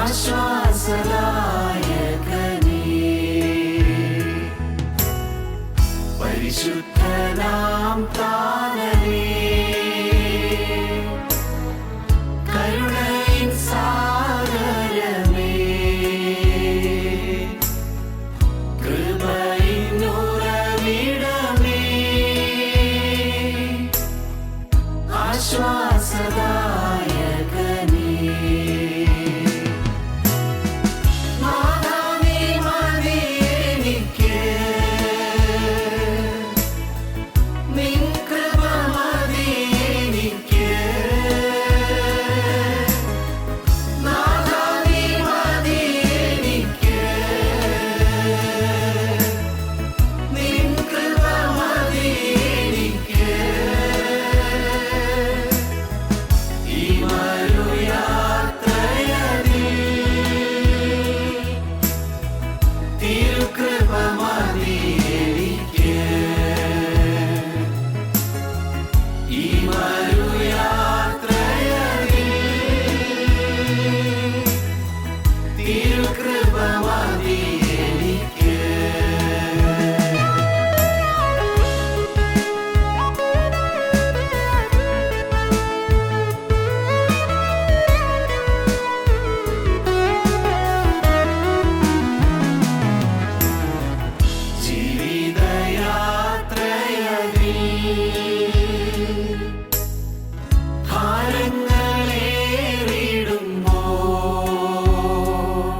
ആശ്വാസദായകനേ, പരിശുദ്ധനാം താതനേ, കരുണയിൻ സാഗരമേ, കൃപയിൻ ഉറവിടമേ, ആശ്വാസദായകനേ, നാഥാ നീ മതി എനിക്ക്, നിൻ കൃപ മതി എനിക്ക്, നാഥാ നീ മതി എനിക്ക്, നിൻ കൃപ മതി എനിക്ക്, ഈ മരുയാത്രയതിൽ തിരുകൃപ മതി എനിക്ക്, ഈ മരുയാത്രയതിൽ തിരുകൃപ മതി എനിക്ക്. ജീവിതയാത്രയതിൽ ഭാരങ്ങളേറിടുമ്പോൾ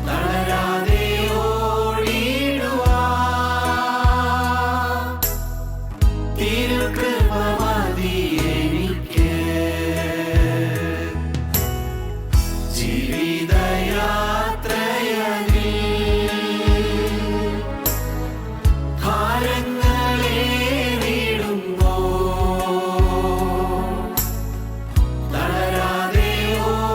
തളരാതെ ഓടിടുവാൻ തിരുകൃപ മതി എനിക്ക്, ജീവിതയാത്രയതിൽ ഭാരങ്ങളേറിടുമ്പോൾ തളരാതെ ഓടിടുവാൻ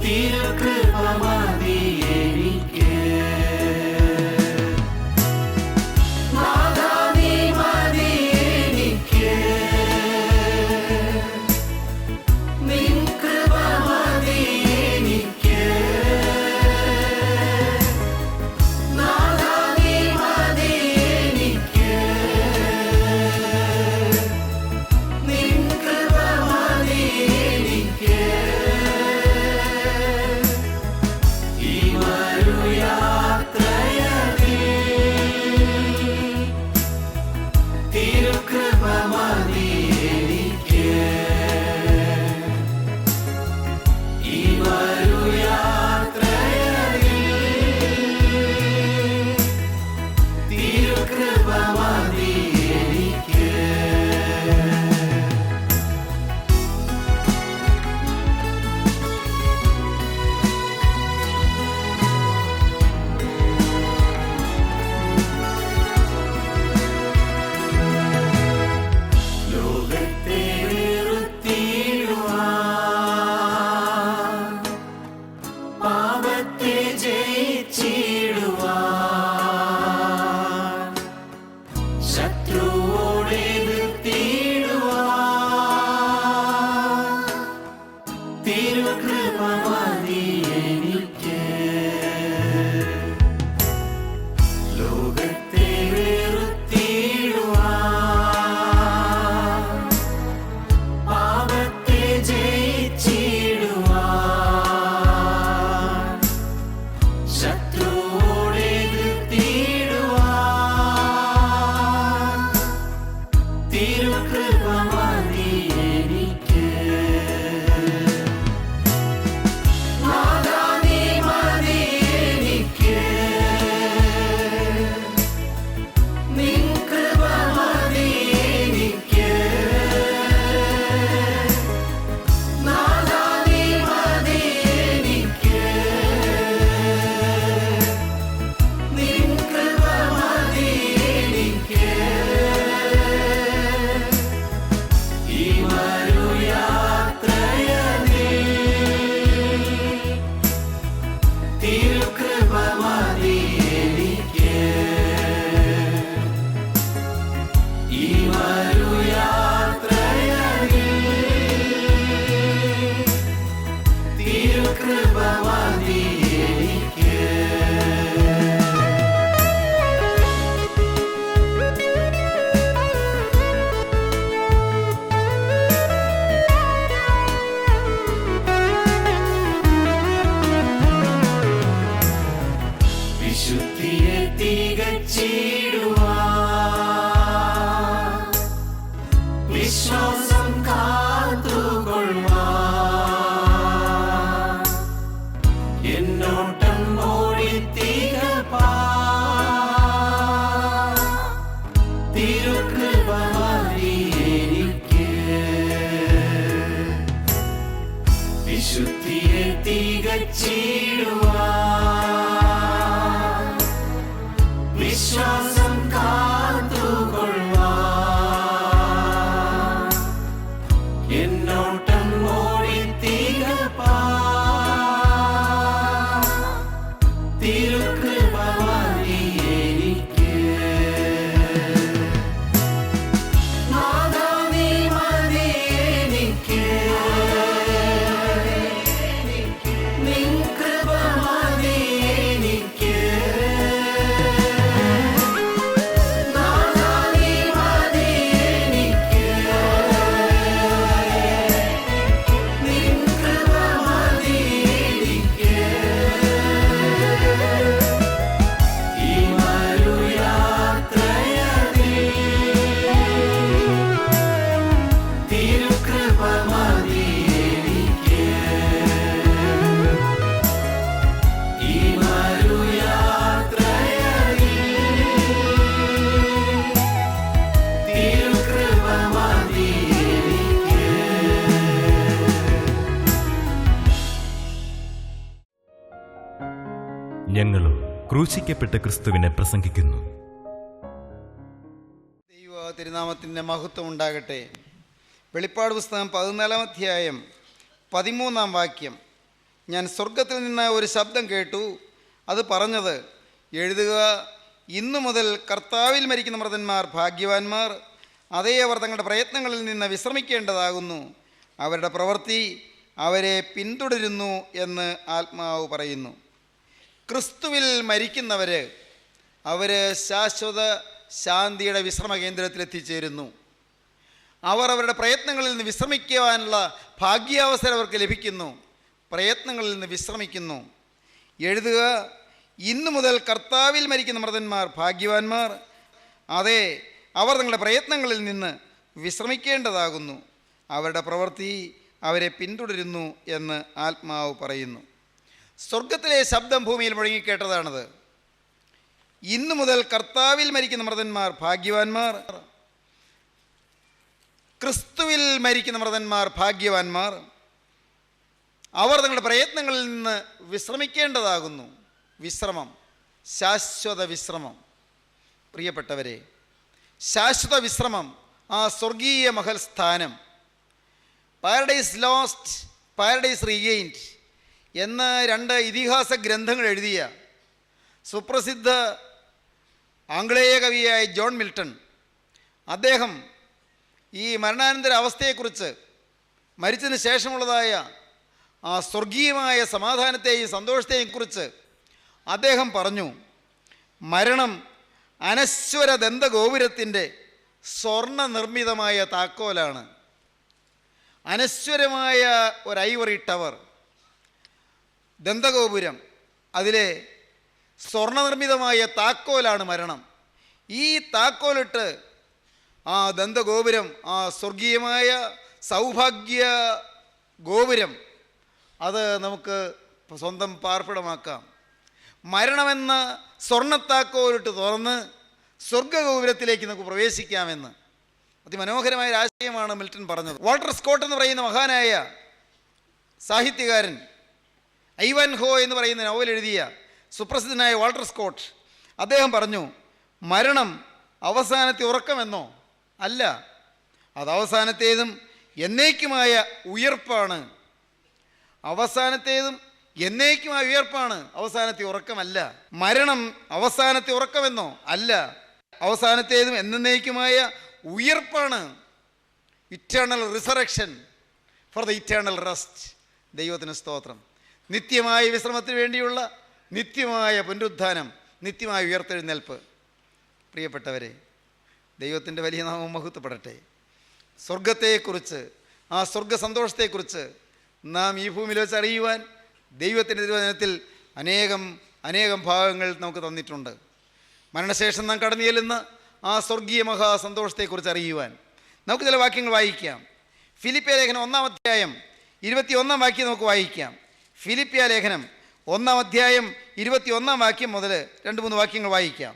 തിരുകൃപ മതി എനിക്ക്, നാഥാ നീ മതി എനിക്ക്, വിശുദ്ധിയെ തികച്ചിടുവാൻ വിശ്വാസം കാത്തുകൊള്ളുവാൻ എന്നോട്ടം ഓടി തികപ്പാൻ തിരുകൃപ മതി എനിക്ക്. നാഥാ നീ മതി എനിക്ക്. നിൻ കൃപ മതി എനിക്ക്. നാഥാ നീ മതി എനിക്ക്. നിൻ കൃപ മതി എനിക്ക്. ഈ മരുയാത്രയതിൽ തിരുകൃപ മതി എനിക്ക്. ഈ മരുയാത്രയതിൽ തിരുകൃപ മതി എനിക്ക്. ഞങ്ങളും ക്രൂശിക്കപ്പെട്ട ക്രിസ്തുവിനെ പ്രസംഗിക്കുന്നു. ദൈവ തിരുനാമത്തിൻ്റെ മഹത്വം ഉണ്ടാകട്ടെ. വെളിപ്പാട് പുസ്തകം 14-ാം അധ്യായം 13-ാം വാക്യം. ഞാൻ സ്വർഗത്തിൽ നിന്ന് ഒരു ശബ്ദം കേട്ടു. അത് പറഞ്ഞത്, എഴുതുക, ഇന്നു മുതൽ കർത്താവിൽ മരിക്കുന്ന മൃതന്മാർ ഭാഗ്യവാന്മാർ. അതേ അവർ തങ്ങളുടെ പ്രയത്നങ്ങളിൽ നിന്ന് വിശ്രമിക്കേണ്ടതാകുന്നു. അവരുടെ പ്രവൃത്തി അവരെ പിന്തുടരുന്നു എന്ന് ആത്മാവ് പറയുന്നു. ക്രിസ്തുവിൽ മരിക്കുന്നവർ അവർ ശാശ്വത ശാന്തിയുടെ വിശ്രമ കേന്ദ്രത്തിൽ എത്തിച്ചേരുന്നു. അവർ അവരുടെ പ്രയത്നങ്ങളിൽ നിന്ന് വിശ്രമിക്കുവാനുള്ള ഭാഗ്യാവസരം അവർക്ക് ലഭിക്കുന്നു. പ്രയത്നങ്ങളിൽ നിന്ന് വിശ്രമിക്കുന്നു. എഴുതുക, ഇന്നു മുതൽ കർത്താവിൽ മരിക്കുന്ന മൃതന്മാർ ഭാഗ്യവാന്മാർ. അതെ, അവർ തങ്ങളുടെ പ്രയത്നങ്ങളിൽ നിന്ന് വിശ്രമിക്കേണ്ടതാകുന്നു. അവരുടെ പ്രവൃത്തി അവരെ പിന്തുടരുന്നു എന്ന് ആത്മാവ് പറയുന്നു. സ്വർഗത്തിലെ ശബ്ദം ഭൂമിയിൽ മുഴങ്ങിക്കേട്ടതാണത്. ഇന്നു മുതൽ കർത്താവിൽ മരിക്കുന്ന മൃതന്മാർ ഭാഗ്യവാന്മാർ. ക്രിസ്തുവിൽ മരിക്കുന്ന മൃതന്മാർ ഭാഗ്യവാന്മാർ. അവർ തങ്ങളുടെ പ്രയത്നങ്ങളിൽ നിന്ന് വിശ്രമിക്കേണ്ടതാകുന്നു. വിശ്രമം, ശാശ്വത വിശ്രമം. പ്രിയപ്പെട്ടവരെ, ശാശ്വത വിശ്രമം, ആ സ്വർഗീയ മഹൽ സ്ഥാനം, പാരഡൈസ് ലോസ്റ്റ്, പാരഡൈസ് റീഗെയിൻഡ് എന്ന 2 ഇതിഹാസ ഗ്രന്ഥങ്ങൾ എഴുതിയ സുപ്രസിദ്ധ ആംഗ്ലേയ കവിയായ ജോൺ മിൽട്ടൺ, അദ്ദേഹം ഈ മരണാനന്തര അവസ്ഥയെക്കുറിച്ച്, മരിച്ചതിന് ശേഷമുള്ളതായ ആ സ്വർഗീയമായ സമാധാനത്തെയും സന്തോഷത്തെയും കുറിച്ച് അദ്ദേഹം പറഞ്ഞു, മരണം അനശ്വര ദന്തഗോപുരത്തിൻ്റെ സ്വർണ്ണ നിർമ്മിതമായ താക്കോലാണ്. അനശ്വരമായ ഒരു ഐവറി ടവർ, ദന്തഗോപുരം, അതിലെ സ്വർണ്ണനിർമ്മിതമായ താക്കോലാണ് മരണം. ഈ താക്കോലിട്ട് ആ ദന്തഗോപുരം, ആ സ്വർഗീയമായ സൗഭാഗ്യ ഗോപുരം, അത് നമുക്ക് സ്വന്തം പാർപ്പിടമാക്കാം. മരണമെന്ന സ്വർണ്ണത്താക്കോലിട്ട് തുറന്ന് സ്വർഗഗോപുരത്തിലേക്ക് നമുക്ക് പ്രവേശിക്കാമെന്ന് അതിമനോഹരമായ ഒരു ആശയമാണ് മിൽട്ടൺ പറഞ്ഞത്. വാൾട്ടർ സ്കോട്ട് എന്ന് പറയുന്ന മഹാനായ സാഹിത്യകാരൻ, ഐവൻ ഹോ എന്ന് പറയുന്ന നോവൽ എഴുതിയ സുപ്രസിദ്ധനായ വാൾട്ടർ സ്കോട്ട്, അദ്ദേഹം പറഞ്ഞു, മരണം അവസാനത്തെ ഉറക്കമെന്നോ അല്ല, അത് അവസാനത്തേതും എന്നേക്കുമായ ഉയർപ്പാണ്. അവസാനത്തേതും എന്നേക്കുമായ ഉയർപ്പാണ്, അവസാനത്തെ ഉറക്കമല്ല. മരണം അവസാനത്തെ ഉറക്കമെന്നോ അല്ല, അവസാനത്തേതും എന്നേക്കുമായ ഉയർപ്പാണ്. Eternal resurrection for the eternal rest. ദൈവത്തിന് സ്തോത്രം. നിത്യമായ വിശ്രമത്തിന് വേണ്ടിയുള്ള നിത്യമായ പുനരുത്ഥാനം, നിത്യമായ ഉയർത്തെഴുന്നേൽപ്പ്. പ്രിയപ്പെട്ടവരെ, ദൈവത്തിൻ്റെ വലിയ നാമം മഹത്വപ്പെടട്ടെ. സ്വർഗത്തെക്കുറിച്ച്, ആ സ്വർഗ സന്തോഷത്തെക്കുറിച്ച് നാം ഈ ഭൂമിയിൽ വെച്ച് അറിയുവാൻ ദൈവത്തിൻ്റെ തിരുവചനത്തിൽ അനേകം ഭാഗങ്ങൾ നമുക്ക് തന്നിട്ടുണ്ട്. മരണശേഷം നാം കടന്നു ചെല്ലുന്ന ആ സ്വർഗീയ മഹാസന്തോഷത്തെക്കുറിച്ച് അറിയുവാൻ നമുക്ക് ചില വാക്യങ്ങൾ വായിക്കാം. ഫിലിപ്പിയ ലേഖനം 1-ാം അധ്യായം 21-ാം വാക്യം നമുക്ക് വായിക്കാം. ഫിലിപ്പിയ ലേഖനം 1-ാം അധ്യായം 21-ാം വാക്യം മുതൽ 2-3 വാക്യങ്ങൾ വായിക്കാം.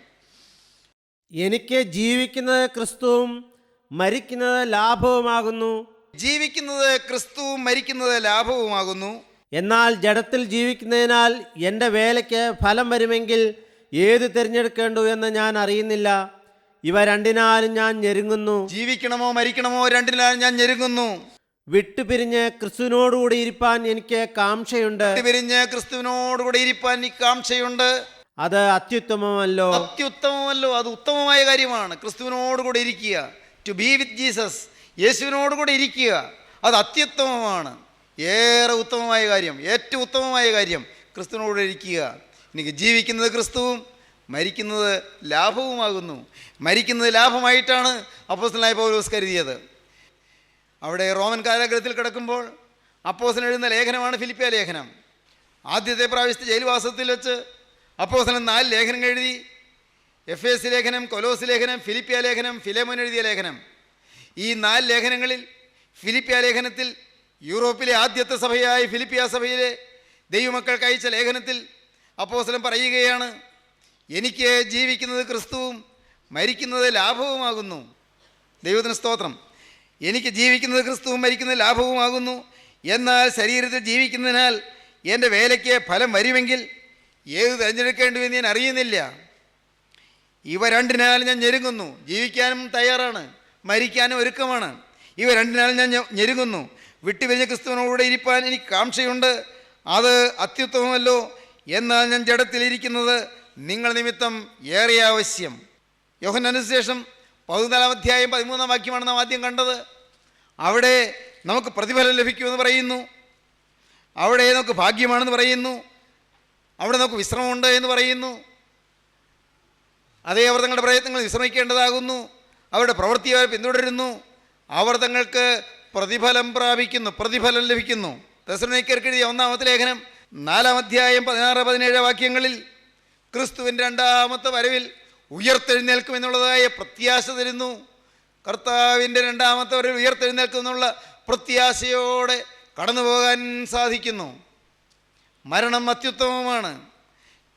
എനിക്ക് ജീവിക്കുന്നത് ക്രിസ്തുവും മരിക്കുന്നത് ലാഭവുമാകുന്നു. ജീവിക്കുന്നത് ക്രിസ്തുവും മരിക്കുന്നത് ലാഭവുമാകുന്നു. എന്നാൽ ജഡത്തിൽ ജീവിക്കുന്നതിനാൽ എൻ്റെ വേലയ്ക്ക് ഫലം വരുമെങ്കിൽ ഏത് തിരഞ്ഞെടുക്കേണ്ടു എന്ന് ഞാൻ അറിയുന്നില്ല. ഇവ രണ്ടിനാലും ഞാൻ ഞെരുങ്ങുന്നു. ജീവിക്കണമോ മരിക്കണമോ രണ്ടിനാലും ഞാൻ ഞെരുങ്ങുന്നു. വിട്ടുപിരിഞ്ഞ് ക്രിസ്തുവിനോടുകൂടി ഇരിപ്പാൻ എനിക്ക് കാംക്ഷയുണ്ട്. വിട്ടുപിരിഞ്ഞ് ക്രിസ്തുവിനോടുകൂടി ഇരിപ്പാൻ എനിക്ക് കാംക്ഷയുണ്ട്. അത് അത്യുത്തമമല്ലോ. അത്യുത്തമമല്ലോ, അത് ഉത്തമമായ കാര്യമാണ്. ക്രിസ്തുവിനോടുകൂടി ഇരിക്കുക, ടു ബി വിത്ത് ജീസസ്, യേശുവിനോടുകൂടി ഇരിക്കുക, അത് അത്യുത്തമമാണ്. ഏറെ ഉത്തമമായ കാര്യം, ഏറ്റവും ഉത്തമമായ കാര്യം ക്രിസ്തുവിനോട് ഇരിക്കുക. എനിക്ക് ജീവിക്കുന്നത് ക്രിസ്തുവും മരിക്കുന്നത് ലാഭവുമാകുന്നു. മരിക്കുന്നത് ലാഭമായിട്ടാണ് അപ്പോസ്തലനായ പൗലോസ് കരുതിയത്. അവിടെ റോമൻ കാരാഗൃഹത്തിൽ കിടക്കുമ്പോൾ അപ്പോസ്തലൻ എഴുതുന്ന ലേഖനമാണ് ഫിലിപ്പിയ ലേഖനം. ആദ്യത്തെ പ്രാവശ്യത്തെ ജയിൽവാസത്തിൽ വെച്ച് അപ്പോസ്തലൻ 4 ലേഖനങ്ങൾ എഴുതി. എഫേസ് ലേഖനം, കൊലോസ് ലേഖനം, ഫിലിപ്പിയ ലേഖനം, ഫിലേമോൻ എഴുതിയ ലേഖനം. ഈ 4 ലേഖനങ്ങളിൽ ഫിലിപ്പിയ ലേഖനത്തിൽ യൂറോപ്പിലെ ആദ്യത്തെ സഭയായ ഫിലിപ്പിയ സഭയിലെ ദൈവമക്കൾക്ക് അയച്ച ലേഖനത്തിൽ അപ്പോസ്തലൻ പറയുകയാണ്, എനിക്ക് ജീവിക്കുന്നത് ക്രിസ്തുവും മരിക്കുന്നത് ലാഭവുമാകുന്നു. ദൈവത്തിന് സ്തോത്രം. എനിക്ക് ജീവിക്കുന്നത് ക്രിസ്തുവും മരിക്കുന്നത് ലാഭവുമാകുന്നു. എന്നാൽ ശരീരത്തിൽ ജീവിക്കുന്നതിനാൽ എൻ്റെ വേലയ്ക്ക് ഫലം വരുമെങ്കിൽ ഏത് തിരഞ്ഞെടുക്കേണ്ടുവെന്ന് ഞാൻ അറിയുന്നില്ല. ഇവ രണ്ടിനാലും ഞാൻ ഞെരുങ്ങുന്നു. ജീവിക്കാനും തയ്യാറാണ്, മരിക്കാനും ഒരുക്കമാണ്. ഇവ രണ്ടിനാലും ഞാൻ ഞെരുങ്ങുന്നു. വിട്ടുപിരിഞ്ഞ ക്രിസ്തുവിനോടുകൂടെ ഇരിപ്പാൻ എനിക്ക് കാംക്ഷയുണ്ട്. അത് അത്യുത്തമമല്ലോ. എന്നാൽ ഞാൻ ജഡത്തിലിരിക്കുന്നത് നിങ്ങൾ നിമിത്തം ഏറെ ആവശ്യം. യോഹന്നാന്റെ സുവിശേഷം 14 അധ്യായം 13 വാക്യമാണ് നാം ആദ്യം കണ്ടത്. അവിടെ നമുക്ക് പ്രതിഫലം ലഭിക്കുമെന്ന് പറയുന്നു. അവിടെ നമുക്ക് ഭാഗ്യമാണെന്ന് പറയുന്നു. അവിടെ നമുക്ക് വിശ്രമമുണ്ട് എന്ന് പറയുന്നു. അതേ, അവർ തങ്ങളുടെ പ്രയത്നങ്ങൾ വിശ്രമിക്കേണ്ടതാകുന്നു. അവരുടെ പ്രവൃത്തി അവർ പിന്തുടരുന്നു. അവർ തങ്ങൾക്ക് പ്രതിഫലം പ്രാപിക്കുന്നു, പ്രതിഫലം ലഭിക്കുന്നു. തെസ്സലോനിക്കർക്ക് എഴുതിയ 1-ാമത്തെ ലേഖനം 4 അധ്യായം 16-17 വാക്യങ്ങളിൽ ക്രിസ്തുവിൻ്റെ 2ാമത്തെ വരവിൽ ഉയർത്തെഴുന്നേൽക്കുമെന്നുള്ളതായ പ്രത്യാശ തരുന്നു. കർത്താവിൻ്റെ 2ാമത്തെ വരവിൽ ഉയർത്തെഴുന്നേൽക്കുമെന്നുള്ള പ്രത്യാശയോടെ കടന്നു പോകാൻ സാധിക്കുന്നു. മരണം അത്യുത്തമമാണ്.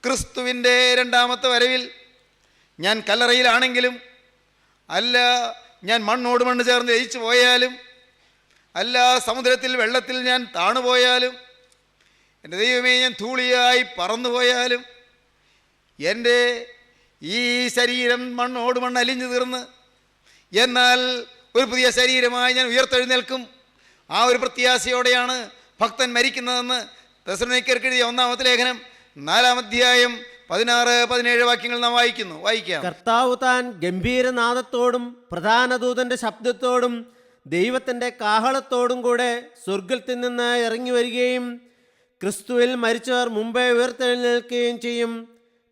ക്രിസ്തുവിൻ്റെ 2ാമത്തെ വരവിൽ ഞാൻ കല്ലറയിലാണെങ്കിലും, അല്ല ഞാൻ മണ്ണോട് മണ്ണ് ചേർന്ന് ലയിച്ചു പോയാലും, അല്ല സമുദ്രത്തിൽ വെള്ളത്തിൽ ഞാൻ താണുപോയാലും, എൻ്റെ ദൈവമേ ഞാൻ ധൂളിയായി പറന്നുപോയാലും, എൻ്റെ ഈ ശരീരം മണ്ണോട് മണ്ണ് അലിഞ്ഞു തീർന്ന് എന്നാൽ ഒരു പുതിയ ശരീരമായി ഞാൻ ഉയർത്തെഴുന്നേൽക്കും. ആ ഒരു പ്രത്യാശയോടെയാണ് ഭക്തൻ മരിക്കുന്നതെന്ന് തെസ്സലോനിക്കർക്ക് എഴുതിയ 1-ാമത്തെ ലേഖനം 4 അധ്യായം 16-17 വാക്യങ്ങൾ നാം വായിക്കാം. കർത്താവ് താൻ ഗംഭീരനാദത്തോടും പ്രധാന ദൂതന്റെ ശബ്ദത്തോടും ദൈവത്തിൻ്റെ കാഹളത്തോടും കൂടെ സ്വർഗത്തിൽ നിന്ന് ഇറങ്ങി വരികയും ക്രിസ്തുവിൽ മരിച്ചവർ മുമ്പേ ഉയർത്തെഴുന്നേൽക്കുകയും ചെയ്യും.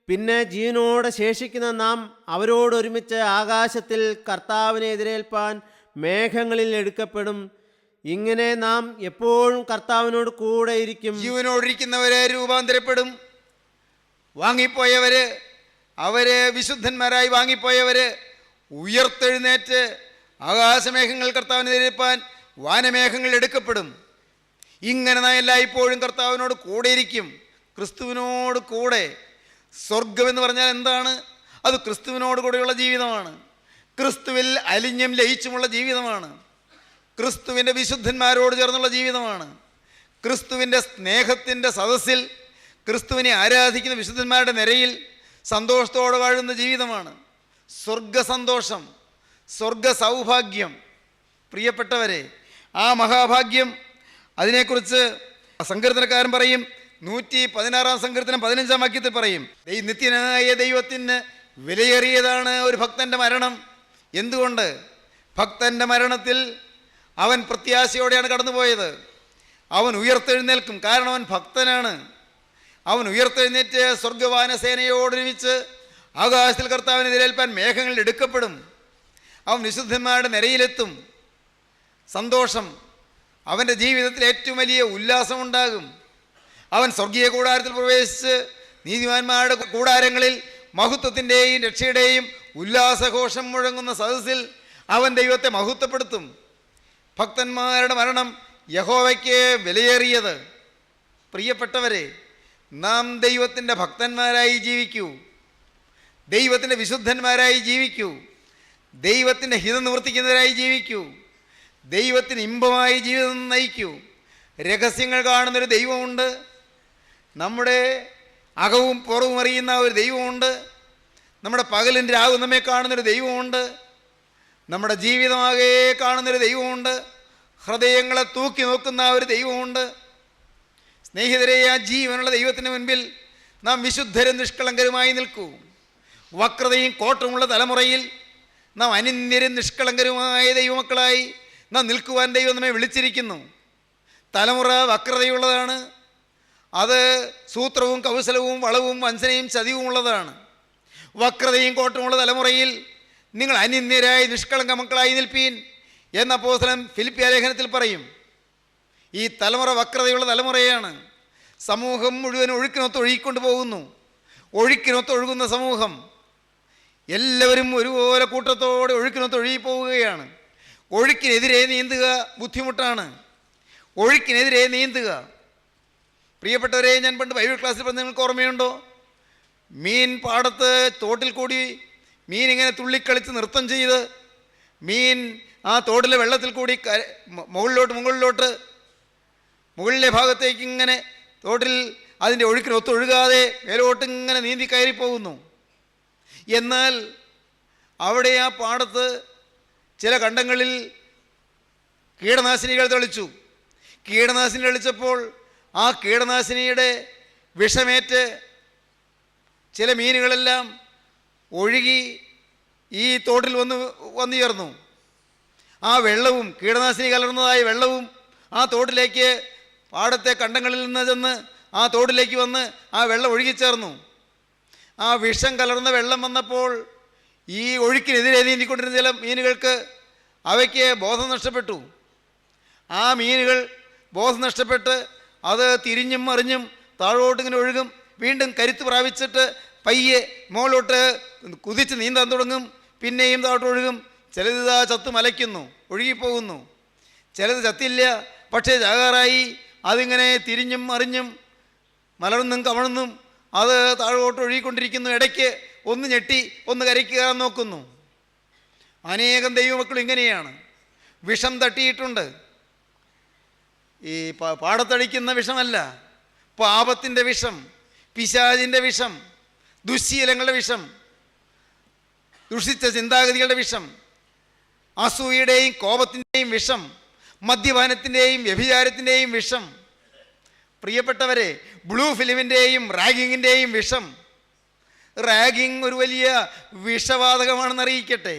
പിന്നെ ജീവനോടെ ശേഷിക്കുന്ന നാം അവരോടൊരുമിച്ച് ആകാശത്തിൽ കർത്താവിനെ എതിരേൽപ്പാൻ മേഘങ്ങളിൽ എടുക്കപ്പെടും. ഇങ്ങനെ നാം എപ്പോഴും കർത്താവിനോട് കൂടെ ഇരിക്കും. ജീവനോടിരിക്കുന്നവരെ രൂപാന്തരപ്പെടും. വാങ്ങിപ്പോയവര്, അവര് വിശുദ്ധന്മാരായി വാങ്ങിപ്പോയവര് ഉയർത്തെഴുന്നേറ്റ് ആകാശമേഘങ്ങൾ കർത്താവിനെ എതിരേൽപ്പാൻ വാനമേഘങ്ങൾ എടുക്കപ്പെടും. ഇങ്ങനെ നാം എല്ലായ്പ്പോഴും കർത്താവിനോട് കൂടെ ഇരിക്കും, ക്രിസ്തുവിനോട് കൂടെ. സ്വർഗമെന്ന് പറഞ്ഞാൽ എന്താണ്? അത് ക്രിസ്തുവിനോട് കൂടെയുള്ള ജീവിതമാണ്. ക്രിസ്തുവിൽ അലിഞ്ഞും ലയിച്ചുമുള്ള ജീവിതമാണ്. ക്രിസ്തുവിൻ്റെ വിശുദ്ധന്മാരോട് ചേർന്നുള്ള ജീവിതമാണ്. ക്രിസ്തുവിൻ്റെ സ്നേഹത്തിൻ്റെ സദസ്സിൽ ക്രിസ്തുവിനെ ആരാധിക്കുന്ന വിശുദ്ധന്മാരുടെ നിരയിൽ സന്തോഷത്തോടെ വാഴുന്ന ജീവിതമാണ്. സ്വർഗസന്തോഷം, സ്വർഗ സൗഭാഗ്യം. പ്രിയപ്പെട്ടവരെ, ആ മഹാഭാഗ്യം, അതിനെക്കുറിച്ച് സങ്കീർത്തനക്കാരൻ പറയും. 116-ാം സങ്കീർത്തനം 15-ാം വാക്യത്തിൽ പറയും, നിത്യനായ ദൈവത്തിന് വിലയേറിയതാണ് ഒരു ഭക്തൻ്റെ മരണം. എന്തുകൊണ്ട്? ഭക്തൻ്റെ മരണത്തിൽ അവൻ പ്രത്യാശയോടെയാണ് കടന്നുപോയത്. അവൻ ഉയർത്തെഴുന്നേൽക്കും, കാരണം അവൻ ഭക്തനാണ്. അവൻ ഉയർത്തെഴുന്നേറ്റ് സ്വർഗവാനസേനയോടൊരുമിച്ച് ആകാശത്തിൽ കർത്താവിനെ എതിരേൽപ്പാൻ മേഘങ്ങളിൽ എടുക്കപ്പെടും. അവൻ വിശുദ്ധന്മാരുടെ നിരയിലെത്തും. സന്തോഷം, അവൻ്റെ ജീവിതത്തിൽ ഏറ്റവും വലിയ ഉല്ലാസമുണ്ടാകും. അവൻ സ്വർഗീയ കൂടാരത്തിൽ പ്രവേശിച്ച് നീതിമാന്മാരുടെ കൂടാരങ്ങളിൽ മഹത്വത്തിൻ്റെയും രക്ഷയുടെയും ഉല്ലാസഘോഷം മുഴങ്ങുന്ന സദസ്സിൽ അവൻ ദൈവത്തെ മഹത്വപ്പെടുത്തും. ഭക്തന്മാരുടെ മരണം യഹോവയ്ക്ക് വിലയേറിയത്. പ്രിയപ്പെട്ടവരെ, നാം ദൈവത്തിൻ്റെ ഭക്തന്മാരായി ജീവിക്കൂ, ദൈവത്തിൻ്റെ വിശുദ്ധന്മാരായി ജീവിക്കൂ, ദൈവത്തിൻ്റെ ഹിതം നിവർത്തിക്കുന്നവരായി ജീവിക്കൂ, ദൈവത്തിന് ഇമ്പമായി ജീവിതം നയിക്കൂ. രഹസ്യങ്ങൾ കാണുന്നൊരു ദൈവമുണ്ട്. നമ്മുടെ അകവും പുറവും അറിയുന്ന ഒരു ദൈവമുണ്ട്. നമ്മുടെ പകലിൻ്റെ രാവും നമ്മെ കാണുന്നൊരു ദൈവമുണ്ട്. നമ്മുടെ ജീവിതമാകെ കാണുന്നൊരു ദൈവമുണ്ട്. ഹൃദയങ്ങളെ തൂക്കി നോക്കുന്ന ഒരു ദൈവമുണ്ട്. സ്നേഹിതരെ, ആ ജീവനുള്ള ദൈവത്തിന് മുൻപിൽ നാം വിശുദ്ധരും നിഷ്കളങ്കരുമായി നിൽക്കൂ. വക്രതയും കോട്ടമുള്ള തലമുറയിൽ നാം അനിന്യരും നിഷ്കളങ്കരുമായ ദൈവമക്കളായി നാം നിൽക്കുവാൻ ദൈവം നമ്മെ വിളിച്ചിരിക്കുന്നു. തലമുറ വക്രതയുള്ളതാണ്. അത് സൂത്രവും കൗശലവും വളവും വഞ്ചനയും ചതിവും ഉള്ളതാണ്. വക്രതയും കോട്ടമുള്ള തലമുറയിൽ നിങ്ങൾ അനിന്യരായി നിഷ്കളങ്ക മക്കളായി നിൽപ്പീൻ എന്ന അപ്പോസ്തലൻ ഫിലിപ്പിയ ലേഖനത്തിൽ പറയും. ഈ തലമുറ വക്രതയുള്ള തലമുറയാണ്. സമൂഹം മുഴുവൻ ഒഴുക്കിനൊത്ത് ഒഴുകിക്കൊണ്ട് പോകുന്നു. ഒഴുക്കിനൊത്ത് ഒഴുകുന്ന സമൂഹം. എല്ലാവരും ഒരുപോലെ കൂട്ടത്തോടെ ഒഴുക്കിനൊത്ത് ഒഴുകിപ്പോവുകയാണ്. ഒഴുക്കിനെതിരെ നീന്തുക ബുദ്ധിമുട്ടാണ്. ഒഴുക്കിനെതിരെ നീന്തുക. പ്രിയപ്പെട്ടവരെ, ഞാൻ പണ്ട് ബൈബിൾ ക്ലാസ്സിൽ പറഞ്ഞ നിങ്ങൾക്ക് ഓർമ്മയുണ്ടോ? മീൻ പാടത്ത് തോട്ടിൽ കൂടി മീൻ ഇങ്ങനെ തുള്ളിക്കളിച്ച് നൃത്തം ചെയ്ത് മീൻ ആ തോട്ടിലെ വെള്ളത്തിൽ കൂടി മുകളിലെ ഭാഗത്തേക്ക് ഇങ്ങനെ തോട്ടിൽ അതിൻ്റെ ഒഴുക്കിനൊത്തൊഴുകാതെ മേലോട്ട് ഇങ്ങനെ നീന്തി കയറി പോകുന്നു. എന്നാൽ അവിടെ ആ പാടത്ത് ചില കണ്ടങ്ങളിൽ കീടനാശിനികൾ തെളിച്ചു. കീടനാശിനി തെളിച്ചപ്പോൾ ആ കീടനാശിനിയുടെ വിഷമേറ്റ് ചില മീനുകളെല്ലാം ഒഴുകി ഈ തോട്ടിൽ വന്നു ചേർന്നു. ആ വെള്ളവും കീടനാശിനി കലർന്നതായ വെള്ളവും ആ തോട്ടിലേക്ക് പാടത്തെ കണ്ടങ്ങളിൽ നിന്ന് ചെന്ന് ആ തോട്ടിലേക്ക് വന്ന് ആ വെള്ളം ഒഴുകിച്ചേർന്നു. ആ വിഷം കലർന്ന വെള്ളം വന്നപ്പോൾ ഈ ഒഴുക്കിനെതിരെ നീന്തിക്കൊണ്ടിരുന്ന ചില മീനുകൾക്ക് അവയ്ക്ക് ബോധം നഷ്ടപ്പെട്ടു. ആ മീനുകൾ ബോധം നഷ്ടപ്പെട്ട് അത് തിരിഞ്ഞും മറിഞ്ഞും താഴോട്ടിങ്ങനെ ഒഴുകും. വീണ്ടും കരുത്ത് പ്രാപിച്ചിട്ട് പയ്യെ മുകളിലോട്ട് കുതിച്ച് നീന്താൻ തുടങ്ങും. പിന്നെയും താഴോട്ട് ഒഴുകും. ചിലത് ആ ചത്ത് മലയ്ക്കുന്നു, ഒഴുകിപ്പോകുന്നു. ചിലത് ചത്തില്ല, പക്ഷേ ചാകാറായി അതിങ്ങനെ തിരിഞ്ഞും മറിഞ്ഞും മലർന്നും കമഴ്ന്നും അത് താഴോട്ട് ഒഴുകിക്കൊണ്ടിരിക്കുന്നു. ഇടയ്ക്ക് ഒന്ന് ഞെട്ടി ഒന്ന് കരയ്ക്ക് കയറാൻ നോക്കുന്നു. അനേകം ദൈവമക്കളും ഇങ്ങനെയാണ്. വിഷം തട്ടിയിട്ടുണ്ട്. ഈ പാടത്തടിക്കുന്ന വിഷമല്ല, പാപത്തിൻ്റെ വിഷം, പിശാചിൻ്റെ വിഷം, ദുശ്ശീലങ്ങളുടെ വിഷം, ദുഷിച്ച ചിന്താഗതികളുടെ വിഷം, അസൂയയുടെയും കോപത്തിൻ്റെയും വിഷം, മദ്യപാനത്തിൻ്റെയും വ്യഭിചാരത്തിൻ്റെയും വിഷം. പ്രിയപ്പെട്ടവരെ, ബ്ലൂ ഫിലിമിൻ്റെയും റാഗിങ്ങിൻ്റെയും വിഷം. റാഗിങ് ഒരു വലിയ വിഷവാതകമാണെന്ന് അറിയിക്കട്ടെ.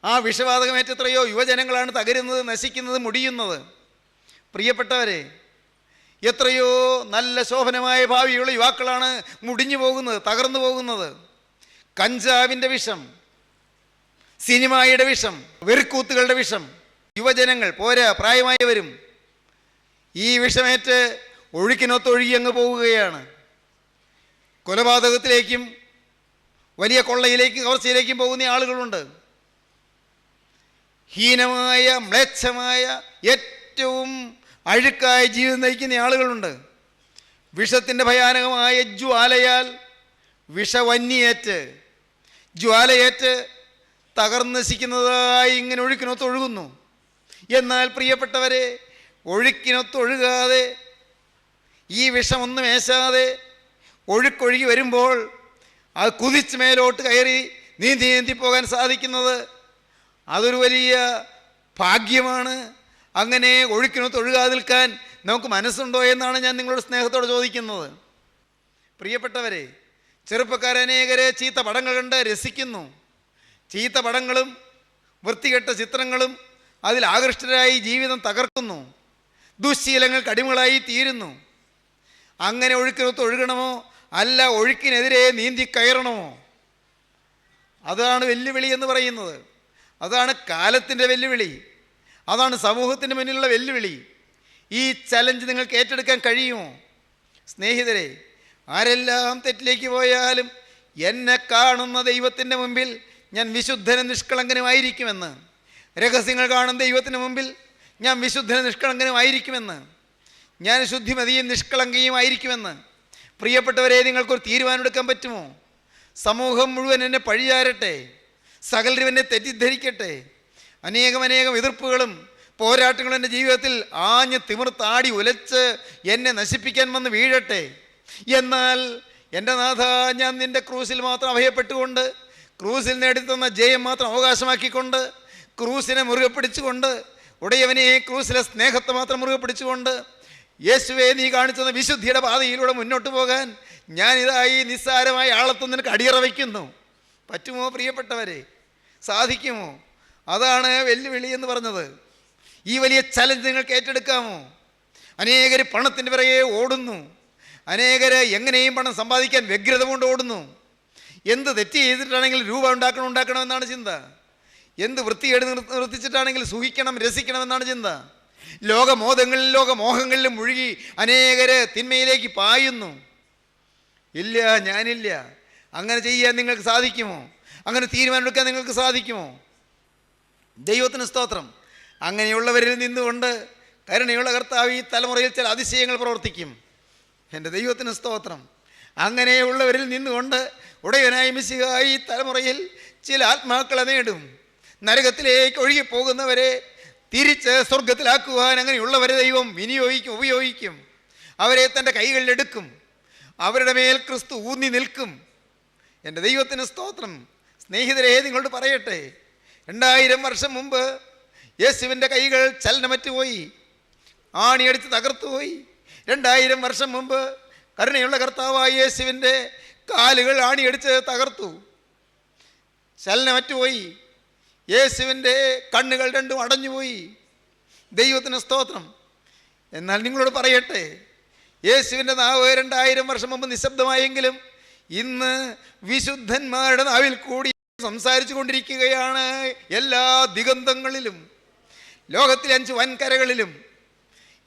ആ വിഷവാതകമേറ്റ് എത്രയോ യുവജനങ്ങളാണ് തകരുന്നത്, നശിക്കുന്നത്, മുടിയുന്നത്. പ്രിയപ്പെട്ടവരെ, എത്രയോ നല്ല ശോഭനമായ ഭാവിയുള്ള യുവാക്കളാണ് മുടിഞ്ഞു പോകുന്നത്, തകർന്നു പോകുന്നത്. കഞ്ചാവിൻ്റെ വിഷം, സിനിമയുടെ വിഷം, വെറുക്കൂത്തുകളുടെ വിഷം. യുവജനങ്ങൾ പോരാ, പ്രായമായവരും ഈ വിഷമേറ്റ് ഒഴുക്കിനൊത്തൊഴുകി അങ്ങ് പോവുകയാണ്. കൊലപാതകത്തിലേക്കും വലിയ കൊള്ളയിലേക്കും കവർച്ചയിലേക്കും പോകുന്ന ആളുകളുണ്ട്. ഹീനമായ മ്ലേച്ഛമായ ഏറ്റവും അഴുക്കായ ജീവിതം നയിക്കുന്ന ആളുകളുണ്ട്. വിഷത്തിൻ്റെ ഭയാനകമായ ജ്വാലയാൽ വിഷവന്യേറ്റ് ജ്വാലയേറ്റ് തകർന്ന് നശിക്കുന്നതായി ഇങ്ങനെ ഒഴുക്കിനൊത്തൊഴുകുന്നു. എന്നാൽ പ്രിയപ്പെട്ടവരെ, ഒഴുക്കിനൊത്തൊഴുകാതെ ഈ വിഷമൊന്നും ഏശാതെ ഒഴുക്കൊഴുകി വരുമ്പോൾ അത് കുതിച്ച് മേലോട്ട് കയറി നീന്തി പോകാൻ സാധിക്കുന്നത് അതൊരു വലിയ ഭാഗ്യമാണ്. അങ്ങനെ ഒഴുക്കിനൊത്തൊഴുകാതെ നിൽക്കാൻ നമുക്ക് മനസ്സുണ്ടോ എന്നാണ് ഞാൻ നിങ്ങളോട് സ്നേഹത്തോടെ ചോദിക്കുന്നത്. പ്രിയപ്പെട്ടവരെ, ചെറുപ്പക്കാരനേകരെ ചീത്ത പടങ്ങൾ കണ്ട് രസിക്കുന്നു. ചീത്ത പടങ്ങളും വൃത്തികെട്ട ചിത്രങ്ങളും അതിൽ ആകൃഷ്ടരായി ജീവിതം തകർക്കുന്നു. ദുശ്ശീലങ്ങൾക്ക് അടിമകളായി തീരുന്നു. അങ്ങനെ ഒഴുക്കിനൊത്ത് ഒഴുകണമോ അല്ല ഒഴുക്കിനെതിരെ നീന്തി കയറണമോ? അതാണ് വെല്ലുവിളി എന്ന് പറയുന്നത്. അതാണ് കാലത്തിൻ്റെ വെല്ലുവിളി. അതാണ് സമൂഹത്തിന് മുന്നിലുള്ള വെല്ലുവിളി. ഈ ചലഞ്ച് നിങ്ങൾക്ക് ഏറ്റെടുക്കാൻ കഴിയുമോ? സ്നേഹിതരെ, ആരെല്ലാം തെറ്റിലേക്ക് പോയാലും എന്നെ കാണുന്ന ദൈവത്തിൻ്റെ മുമ്പിൽ ഞാൻ വിശുദ്ധനും നിഷ്കളങ്കനുമായിരിക്കുമെന്ന്. രഹസ്യങ്ങൾ കാണുന്ന ദൈവത്തിന് മുമ്പിൽ ഞാൻ വിശുദ്ധനും നിഷ്കളങ്കനുമായിരിക്കുമെന്ന്. ഞാൻ ശുദ്ധിമതിയും നിഷ്കളങ്കയും ആയിരിക്കുമെന്ന്. പ്രിയപ്പെട്ടവരെ, നിങ്ങൾക്കൊരു തീരുമാനമെടുക്കാൻ പറ്റുമോ? സമൂഹം മുഴുവൻ എന്നെ പഴിചാരട്ടെ, സകലരും എന്നെ തെറ്റിദ്ധരിക്കട്ടെ, അനേകം എതിർപ്പുകളും പോരാട്ടങ്ങൾ എൻ്റെ ജീവിതത്തിൽ ആഞ്ഞ് തിമിർത്താടി ഉലച്ച് എന്നെ നശിപ്പിക്കാൻ വന്ന് വീഴട്ടെ. എന്നാൽ എൻ്റെ നാഥ, ഞാൻ നിൻ്റെ ക്രൂസിൽ മാത്രം അഭയപ്പെട്ടുകൊണ്ട്, ക്രൂസിൽ നേടിത്തന്ന ജയം മാത്രം അവകാശമാക്കിക്കൊണ്ട്, ക്രൂസിനെ മുറുകെ പിടിച്ചുകൊണ്ട്, ഉടയവനെ ക്രൂസിലെ സ്നേഹത്തെ മാത്രം മുറുകെ പിടിച്ചുകൊണ്ട്, യേശുവേ നീ കാണിച്ചെന്ന വിശുദ്ധിയുടെ പാതയിലൂടെ മുന്നോട്ട് പോകാൻ ഞാനിതായി നിസ്സാരമായ ആളത്വം നിനക്ക് അടിയറ വയ്ക്കുന്നു. പറ്റുമോ പ്രിയപ്പെട്ടവരെ? സാധിക്കുമോ? അതാണ് വെല്ലുവിളി എന്ന് പറഞ്ഞത്. ഈ വലിയ ചലഞ്ച് നിങ്ങൾക്ക് ഏറ്റെടുക്കാമോ? അനേകർ പണത്തിൻ്റെ പിറകെ ഓടുന്നു. അനേകർ എങ്ങനെയും പണം സമ്പാദിക്കാൻ വ്യഗ്രത കൊണ്ട് ഓടുന്നു. എന്ത് തെറ്റ് ചെയ്തിട്ടാണെങ്കിൽ രൂപ ഉണ്ടാക്കണമെന്നാണ് ചിന്ത. എന്ത് വൃത്തികേട് നിർത്തിച്ചിട്ടാണെങ്കിൽ സുഖിക്കണം, രസിക്കണമെന്നാണ് ചിന്ത. ലോകമോഹങ്ങളിലും മുഴുകി അനേകർ തിന്മയിലേക്ക് പായുന്നു. ഇല്ല, ഞാനില്ല. അങ്ങനെ ചെയ്യാൻ നിങ്ങൾക്ക് സാധിക്കുമോ? അങ്ങനെ തീരുമാനമെടുക്കാൻ നിങ്ങൾക്ക് സാധിക്കുമോ? ദൈവത്തിന് സ്തോത്രം. അങ്ങനെയുള്ളവരിൽ നിന്നുകൊണ്ട് കരുണയുള്ള കർത്താവ് ഈ തലമുറയിൽ ചില അതിശയങ്ങൾ പ്രവർത്തിക്കും. എൻ്റെ ദൈവത്തിന് സ്തോത്രം. അങ്ങനെയുള്ളവരിൽ നിന്നുകൊണ്ട് ഉടയവനായ മിശിഹ ഈ തലമുറയിൽ ചില ആത്മാക്കളെ നേടും. നരകത്തിലേക്ക് ഒഴുകിപ്പോകുന്നവരെ തിരിച്ച് സ്വർഗത്തിലാക്കുവാൻ അങ്ങനെയുള്ളവരെ ദൈവം ഉപയോഗിക്കും. അവരെ തൻ്റെ കൈകളിലെടുക്കും. അവരുടെ മേൽ ക്രിസ്തു ഊന്നി നിൽക്കും. എൻ്റെ ദൈവത്തിന് സ്തോത്രം. സ്നേഹിതരെ, നിങ്ങളോട് പറയട്ടെ, 2000 വർഷം മുമ്പ് യേശുവിൻ്റെ കൈകൾ ചലനമറ്റുപോയി, ആണിയടിച്ച് തകർത്തുപോയി. 2000 വർഷം മുമ്പ് കരുണയുള്ള കർത്താവായ യേശുവിൻ്റെ കാലുകൾ ആണിയടിച്ച് തകർത്തു, ചലനമറ്റുപോയി. യേശുവിൻ്റെ കണ്ണുകൾ രണ്ടും അടഞ്ഞുപോയി. ദൈവത്തിന് സ്തോത്രം. എന്നാൽ നിങ്ങളോട് പറയട്ടെ, യേശുവിൻ്റെ നാവ് 2000 വർഷം മുമ്പ് നിശബ്ദമായെങ്കിലും ഇന്ന് വിശുദ്ധന്മാരുടെ നാവിൽ കൂടി സംസാരിച്ചു കൊണ്ടിരിക്കുകയാണ്. എല്ലാ ദിഗന്ധങ്ങളിലും, ലോകത്തിലെ 5 വൻകരകളിലും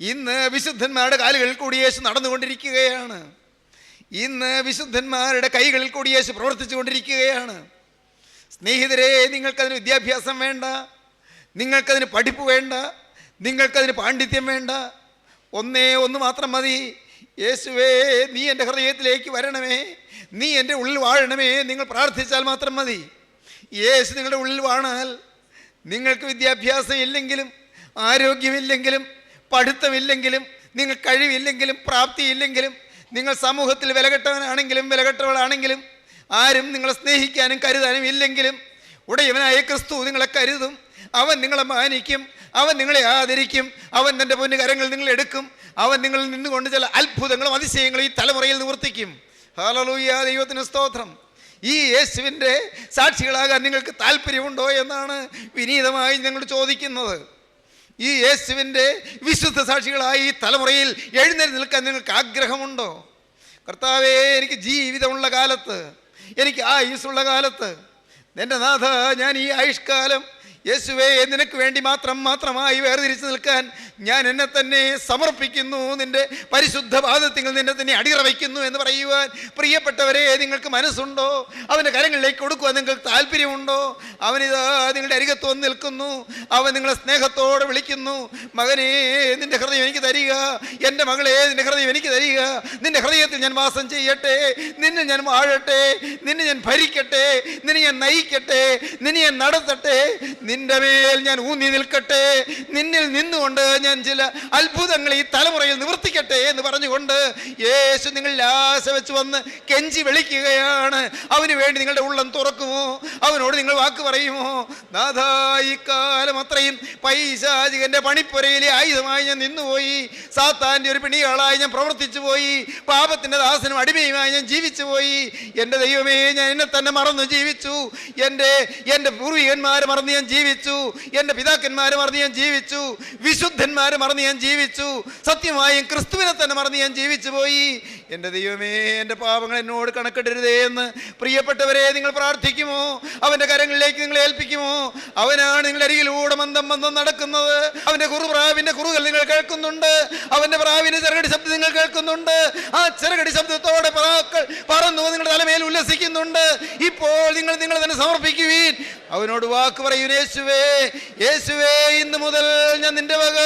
ഇന്ന് വിശുദ്ധന്മാരുടെ കാലുകളിൽ കൂടി യേശു നടന്നുകൊണ്ടിരിക്കുകയാണ്. ഇന്ന് വിശുദ്ധന്മാരുടെ കൈകളിൽ കൂടി യേശു പ്രവർത്തിച്ചു കൊണ്ടിരിക്കുകയാണ്. സ്നേഹിതരെ, നിങ്ങൾക്കതിന് വിദ്യാഭ്യാസം വേണ്ട, നിങ്ങൾക്കതിന് പഠിപ്പ് വേണ്ട, നിങ്ങൾക്കതിന് പാണ്ഡിത്യം വേണ്ട. ഒന്ന് മാത്രം മതി. യേശുവേ, നീ എൻ്റെ ഹൃദയത്തിലേക്ക് വരണമേ, നീ എൻ്റെ ഉള്ളിൽ വാഴണമേ. നിങ്ങൾ പ്രാർത്ഥിച്ചാൽ മാത്രം മതി. യേശു നിങ്ങളുടെ ഉള്ളിൽ വാണാൽ നിങ്ങൾക്ക് വിദ്യാഭ്യാസം ഇല്ലെങ്കിലും, ആരോഗ്യമില്ലെങ്കിലും, പഠിത്തമില്ലെങ്കിലും, നിങ്ങൾ കഴിവില്ലെങ്കിലും, പ്രാപ്തിയില്ലെങ്കിലും, നിങ്ങൾ സമൂഹത്തിൽ വിലകെട്ടവനാണെങ്കിലും വിലകെട്ടവളാണെങ്കിലും, ആരും നിങ്ങളെ സ്നേഹിക്കാനും കരുതാനും ഇല്ലെങ്കിലും, ഉടയവനായ ക്രിസ്തു നിങ്ങളെ കരുതും. അവൻ നിങ്ങളെ മാനിക്കും, അവൻ നിങ്ങളെ ആദരിക്കും, അവൻ തൻ്റെ പൊന്നു കരങ്ങൾ നിങ്ങളെടുക്കും. അവൻ നിങ്ങളിൽ നിന്നുകൊണ്ട് ചില അത്ഭുതങ്ങളും അതിശയങ്ങളും ഈ തലമുറയിൽ നിവർത്തിക്കും. ഹല്ലേലൂയ, ദൈവത്തിന് സ്തോത്രം. ഈ യേശുവിൻ്റെ സാക്ഷികളാകാൻ നിങ്ങൾക്ക് താല്പര്യമുണ്ടോ എന്നാണ് വിനീതമായി ഞങ്ങൾ ചോദിക്കുന്നത്. ഈ യേശുവിൻ്റെ വിശുദ്ധ സാക്ഷികളായി ഈ തലമുറയിൽ എഴുന്നേറ്റ് നിൽക്കാൻ നിങ്ങൾക്ക് ആഗ്രഹമുണ്ടോ? കർത്താവേ, എനിക്ക് ജീവിതമുള്ള കാലത്ത്, എനിക്ക് ആയുസ്സുള്ള കാലത്ത്, എൻ്റെ നാഥ, ഞാൻ ഈ ആയുഷ്കാലം യേശുവേ നിനക്ക് വേണ്ടി മാത്രമായി വേർതിരിച്ച് നിൽക്കാൻ ഞാൻ എന്നെ തന്നെ സമർപ്പിക്കുന്നു. നിൻ്റെ പരിശുദ്ധ പാദത്തിൽ നിന്നെ തന്നെ അടിയറ വയ്ക്കുന്നു എന്ന് പറയുവാൻ പ്രിയപ്പെട്ടവരെ, നിങ്ങൾക്ക് മനസ്സുണ്ടോ? അവൻ്റെ കരങ്ങളിലേക്ക് കൊടുക്കുവാൻ നിങ്ങൾക്ക് താല്പര്യമുണ്ടോ? അവനിതാ നിങ്ങളുടെ അരികത്ത് വന്ന് നിൽക്കുന്നു. അവൻ നിങ്ങളെ സ്നേഹത്തോടെ വിളിക്കുന്നു. മകനേ, നിൻ്റെ ഹൃദയം എനിക്ക് തരിക. എൻ്റെ മകളെ, നിൻ്റെ ഹൃദയം എനിക്ക് തരിക. നിൻ്റെ ഹൃദയത്തിൽ ഞാൻ വാസം ചെയ്യട്ടെ, നിന്നെ ഞാൻ വാഴട്ടെ, നിന്നെ ഞാൻ ഭരിക്കട്ടെ, നിന്നെ ഞാൻ നയിക്കട്ടെ, നിന്നെ ഞാൻ നടത്തട്ടെ, നിന്റെ മേൽ ഞാൻ ഊന്നി നിൽക്കട്ടെ, നിന്നിൽ നിന്നുകൊണ്ട് ഞാൻ ചില അത്ഭുതങ്ങൾ ഈ തലമുറയിൽ നിവർത്തിക്കട്ടെ എന്ന് പറഞ്ഞുകൊണ്ട് യേശു നിങ്ങളിൽ ആശ വെച്ച് വന്ന് കെഞ്ചി വിളിക്കുകയാണ്. അവന് വേണ്ടി നിങ്ങളുടെ ഉള്ളം തുറക്കുമോ? അവനോട് നിങ്ങൾ വാക്ക് പറയുമോ? നാഥാ, ഈ കാലം അത്രയും പൈശാചികന്റെ പണിപ്പുരയിലെ ആയുധമായി ഞാൻ നിന്നുപോയി. സാത്താൻ്റെ ഒരു പിണിയാളായി ഞാൻ പ്രവർത്തിച്ചു പോയി. പാപത്തിൻ്റെ ദാസനും അടിമയുമായി ഞാൻ ജീവിച്ചു പോയി. എൻ്റെ ദൈവമേ, ഞാൻ എന്നെ തന്നെ മറന്നു ജീവിച്ചു. എൻ്റെ പൂർവികന്മാരെ മറന്ന് ഞാൻ ജീവിച്ചു. എൻ്റെ പിതാക്കന്മാരെ മറന്ന് ഞാൻ ജീവിച്ചു. വിശുദ്ധന്മാരെ മറന്ന് ഞാൻ ജീവിച്ചു. സത്യമായും ക്രിസ്തുവിനെ തന്നെ മറന്ന് ഞാൻ ജീവിച്ചു പോയി. എൻ്റെ ദൈവമേ, എൻ്റെ പാപങ്ങൾ എന്നോട് കണക്കിടരുതേ എന്ന് പ്രിയപ്പെട്ടവരെ നിങ്ങൾ പ്രാർത്ഥിക്കുമോ? അവൻ്റെ കരങ്ങളിലേക്ക് നിങ്ങൾ ഏൽപ്പിക്കുമോ? അവനാണ് നിങ്ങളുടെ അരികിലൂടെ മന്ദം നടക്കുന്നത്. അവൻ്റെ പ്രാവിൻ്റെ കുറുകൾ നിങ്ങൾ കേൾക്കുന്നുണ്ട്. അവൻ്റെ പ്രാവിൻ്റെ ചെറുകടി ശബ്ദം നിങ്ങൾ കേൾക്കുന്നുണ്ട്. ആ ചെറുകടി ശബ്ദത്തോടെ പ്രാക്കൾ പറന്നു നിങ്ങളുടെ തലമേൽ ഉല്ലസിക്കുന്നുണ്ട്. ഇപ്പോൾ നിങ്ങൾ തന്നെ സമർപ്പിക്കുവീൻ. അവനോട് വാക്ക് പറയൂ. യേശുവേ, ഇന്ന് മുതൽ ഞാൻ നിന്റെ വക.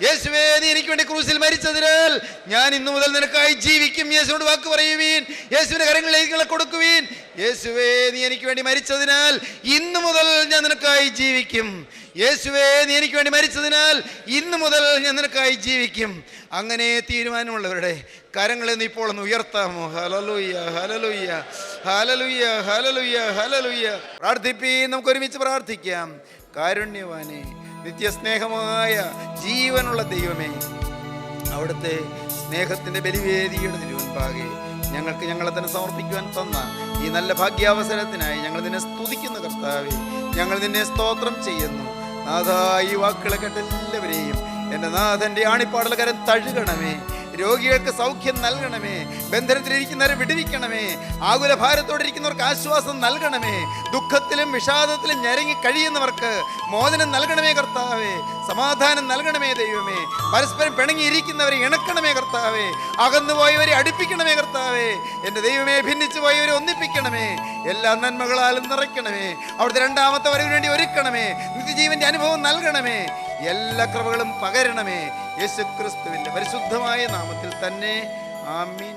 യേശുവേ, നീ എനിക്ക് വേണ്ടി ക്രൂസിൽ മരിച്ചതിനാൽ ഞാൻ ഇന്നു മുതൽ നിനക്കായി ജീവിക്കും യേശുവിനോട് വാക്ക് പറയുവീൻ. യേശുവിന്റെ കരങ്ങളിലേക്ക് നിങ്ങളെ കൊടുക്കുവീൻ. യേശുവേ, നീ എനിക്ക് വേണ്ടി മരിച്ചതിനാൽ ഇന്നു മുതൽ ഞാൻ നിനക്കായി ജീവിക്കും. യേശുവേ, നീ എനിക്ക് വേണ്ടി മരിച്ചതിനാൽ ഇന്നു മുതൽ ഞാൻ നിനക്കായി ജീവിക്കും. അങ്ങനെ തീരുമാനമുള്ളവരുടെ കരങ്ങളെ നീ ഇപ്പോൾ ഒന്ന് ഉയർത്താമോ? Hallelujah, hallelujah, hallelujah, hallelujah, hallelujah. പ്രാർത്ഥിപ്പീൻ, നമുക്ക് ഒരുമിച്ച് പ്രാർത്ഥിക്കാം. കാരുണ്യവാനേ, നിത്യസ്നേഹമായ ജീവനുള്ള ദൈവമേ, അവിടുത്തെ സ്നേഹത്തിൻ്റെ ബലിവേദിയുടെ തിരുവൻപാകെ ഞങ്ങൾക്ക് ഞങ്ങളെ തന്നെ സമർപ്പിക്കുവാൻ തന്ന ഈ നല്ല ഭാഗ്യാവസരത്തിനായി ഞങ്ങൾ നിന്നെ സ്തുതിക്കുന്ന കർത്താവേ, ഞങ്ങൾ നിന്നെ സ്തോത്രം ചെയ്യുന്നു. നാഥാ, ഈ വാക്കുകളെ കേട്ട എല്ലാവരെയും എൻ്റെ നാഥൻ്റെ ആണിപ്പാടുള്ള കരം തഴുകണമേ. രോഗികൾക്ക് സൗഖ്യം നൽകണമേ. ബന്ധനത്തിലിരിക്കുന്നവരെ വിടുവിക്കണമേ. ആകുല ഭാരത്തോടിരിക്കുന്നവർക്ക് ആശ്വാസം നൽകണമേ. ദുഃഖത്തിലും വിഷാദത്തിലും ഞരങ്ങി കഴിയുന്നവർക്ക് മോചനം നൽകണമേ കർത്താവേ. സമാധാനം നൽകണമേ ദൈവമേ. പരസ്പരം പിണങ്ങിയിരിക്കുന്നവരെ ഇണക്കണമേ കർത്താവേ. അകന്നുപോയവരെ അടുപ്പിക്കണമേ കർത്താവേ. എൻ്റെ ദൈവമേ, ഭിന്നിച്ചു പോയവരെ ഒന്നിപ്പിക്കണമേ. എല്ലാ നന്മകളാലും നിറയ്ക്കണമേ. അവിടുത്തെ രണ്ടാമത്തെ വരവിന് വേണ്ടി ഒരുക്കണമേ. നിത്യജീവന്റെ അനുഭവം നൽകണമേ. എല്ലാ കൃപകളും പകരണമേ. യേശുക്രിസ്തുവിന്റെ പരിശുദ്ധമായ നാമത്തിൽ തന്നെ. ആമീൻ.